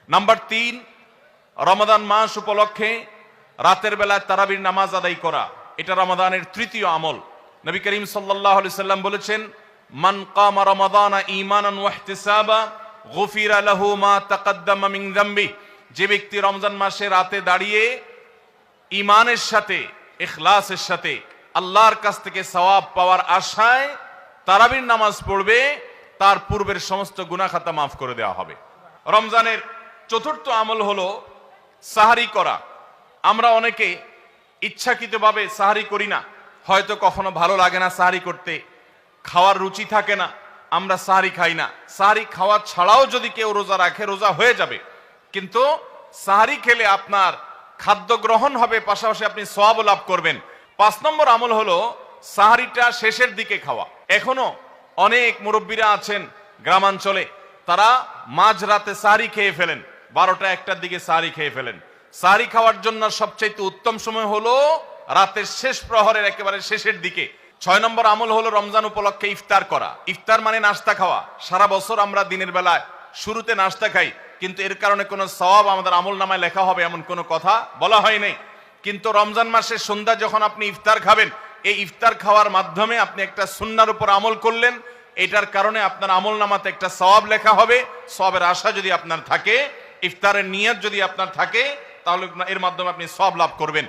Number 3, রমাদান মাস উপলক্ষে রাতের বেলায় তারাবির নামাজ আদায় করা, এটা রমাদানের তৃতীয় আমল। নবী করিম সাল্লাল্লাহু আলাইহি সাল্লাম বলেছেন, মান কামা রমাদানা ঈমানান ওয়া ইহতিসাবা গুফিরা লাহু মা তাকাদ্দামা মিন যামবি। যে ব্যক্তি রমজান মাসে রাতে দাঁড়িয়ে ঈমানের সাথে, ইখলাসের সাথে আল্লাহর কাছ থেকে সওয়াব পাওয়ার আশায় তারাবির নামাজ পড়বে, তার পূর্বের সমস্ত গুনাহ খাতা মাফ করে দেওয়া হবে। রমজানের চতুর্থ আমল হলো সাহারি করা। আমরা অনেকে ইচ্ছাকৃতভাবে সাহারি করি না, হয়তো কখনো ভালো লাগে না সাহারি করতে, খাওয়ার রুচি থাকে না, আমরা সাহারি খাই না। সাহারি খাওয়া ছাড়াও যদি কেউ রোজা রাখে, রোজা হয়ে যাবে, কিন্তু সাহারি খেলে আপনার খাদ্য গ্রহণ হবে, পাশাপাশি আপনি সওয়াবও লাভ করবেন। 5 নম্বর আমল হলো সাহারিটা শেষের দিকে খাওয়া। এখনো অনেক মুরব্বীরা আছেন গ্রামাঞ্চলে, তারা মাঝরাতে সাহারি খেয়ে ফেলেন, 12টা-1টার দিকে সাহারি খেয়ে ফেলেন। সাহারি খাওয়ার জন্য সবচেয়ে উত্তম সময় হলো রাতের শেষ প্রহরের একেবারে শেষের দিকে। 6 নম্বর আমল হলো রমজান উপলক্ষে ইফতার করা। ইফতার মানে নাস্তা খাওয়া। সারা বছর আমরা দিনের বেলায় শুরুতে নাস্তা খাই, কিন্তু এর কারণে কোনো সওয়াব আমাদের আমল নামায় লেখা হবে এমন কোনো কথা বলা হয় নাই। কিন্তু রমজান মাসের সন্ধ্যা যখন আপনি ইফতার খাবেন, এই ইফতার খাওয়ার মাধ্যমে আপনি একটা সুন্নাহর উপর আমল করলেন, এটার কারণে আপনার আমল নামাতে একটা সওয়াব লেখা হবে। সওয়াবের আশা যদি আপনার থাকে, ইফতারের নিয়ত যদি আপনার থাকে, তাহলে এর মাধ্যমে আপনি সওয়াব লাভ করবেন।